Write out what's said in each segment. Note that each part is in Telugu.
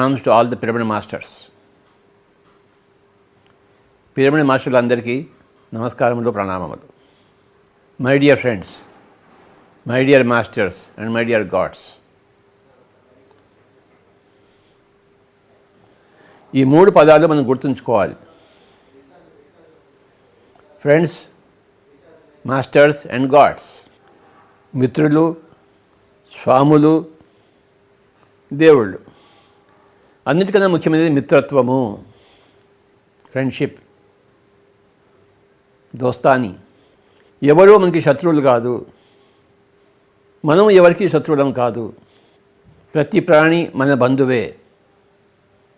pranams to all the pyramid masters. Pyramid మాస్టర్లందరికీ నమస్కారములు, ప్రణామములు. My dear friends, my dear masters and my dear gods, ఈ మూడు పదాలు మనం గుర్తుంచుకోవాలి. ఫ్రెండ్స్, మాస్టర్స్ అండ్ గాడ్స్, మిత్రులు, స్వాములు, దేవుళ్ళు. అన్నిటికన్నా ముఖ్యమైనది మిత్రత్వము, ఫ్రెండ్షిప్, దోస్తాని. ఎవరో మనకి శత్రువులు కాదు, మనం ఎవరికి శత్రువులం కాదు. ప్రతి ప్రాణి మన బంధువే,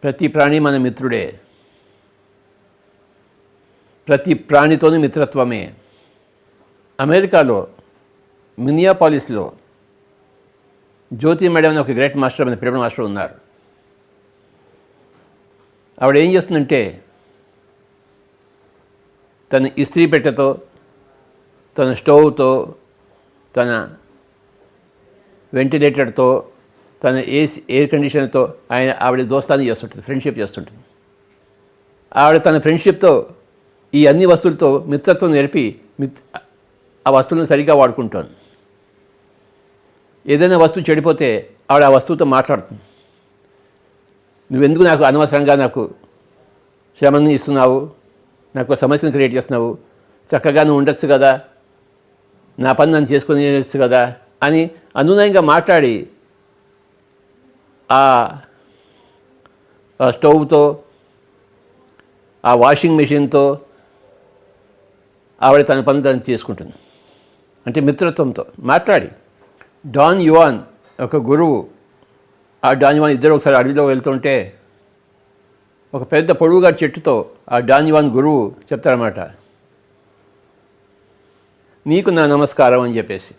ప్రతి ప్రాణి మన మిత్రుడే, ప్రతి ప్రాణితోనూ మిత్రత్వమే. అమెరికాలో మినియాపాలిస్లో జ్యోతి మేడం అని ఒక గ్రేట్ మాస్టర్, మన పిరమిడ్ మాస్టర్ ఉన్నారు. ఆవిడ ఏం చేస్తుందంటే, తన ఇస్త్రీ పెట్టెతో, తన స్టవ్తో, తన వెంటిలేటర్తో, తన ఎయిర్ కండిషనర్తో ఆవిడ దోస్తాన్ని చేస్తుంటుంది, ఫ్రెండ్షిప్ చేస్తుంటుంది. ఆవిడ తన ఫ్రెండ్షిప్తో ఈ అన్ని వస్తువులతో మిత్రత్వం నేర్పి ఆ వస్తువులను సరిగ్గా వాడుకుంటాను. ఏదైనా వస్తువు చెడిపోతే ఆవిడ ఆ వస్తువుతో మాట్లాడుతుంది. నువ్వెందుకు నాకు అనవసరంగా నాకు శ్రమని ఇస్తున్నావు, నాకు సమస్యను క్రియేట్ చేస్తున్నావు, చక్కగా నువ్వు ఉండొచ్చు కదా, నా పని నన్ను చేసుకుని చేయొచ్చు కదా అని అనునయంగా మాట్లాడి ఆ స్టవ్తో, ఆ వాషింగ్ మెషిన్తో ఆవిడ తన పని తను చేసుకుంటుంది. అంటే మిత్రత్వంతో మాట్లాడి. డాన్ యువాన్ ఒక గురువు, ఆ డాన్ యువాన్ ఇద్దరు ఒకసారి అడవిలో వెళ్తుంటే ఒక పెద్ద పొడవుగా చెట్టుతో ఆ డాన్ యువాన్ గురువు చెప్తారన్నమాట, నీకు నా నమస్కారం అని చెప్పేసి.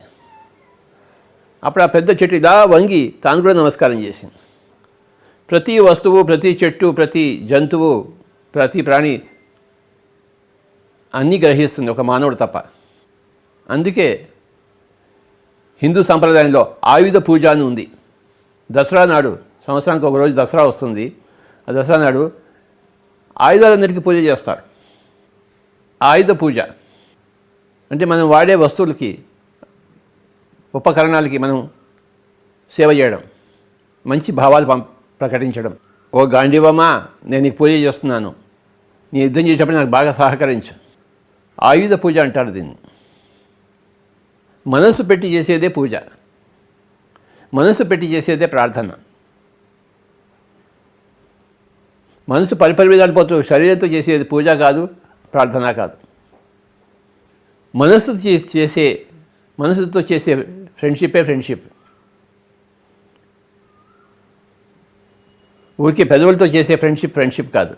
అప్పుడు ఆ పెద్ద చెట్టు ఇలా వంగి తాను కూడా నమస్కారం చేసింది. ప్రతి వస్తువు, ప్రతి చెట్టు, ప్రతి జంతువు, ప్రతి ప్రాణి అన్నీ గ్రహిస్తుంది, ఒక మానవుడు తప్ప. అందుకే హిందూ సాంప్రదాయంలో ఆయుధ పూజ అని ఉంది. దసరా నాడు, సంవత్సరానికి ఒకరోజు దసరా వస్తుంది, ఆ దసరా నాడు ఆయుధాలన్నిటికీ పూజ చేస్తారు. ఆయుధ పూజ అంటే మనం వాడే వస్తువులకి, ఉపకరణాలకి మనం సేవ చేయడం, మంచి భావాలు ప్రకటించడం. ఓ గాంధీవమ్మా, నేను నీకు పూజ చేస్తున్నాను, నీ యుద్ధం చేసేటప్పుడు నాకు బాగా సహకరించు. ఆయుధ పూజ అంటారు దీన్ని. మనసు పెట్టి చేసేదే పూజ, మనసు పెట్టి చేసేదే ప్రార్థన. మనసు పరిపరి విధాలు పోతూ శరీరంతో చేసేది పూజ కాదు, ప్రార్థన కాదు. మనసుతో చేసే ఫ్రెండ్షిప్పే ఫ్రెండ్షిప్. ఊరికే పెదవులతో చేసే ఫ్రెండ్షిప్ కాదు.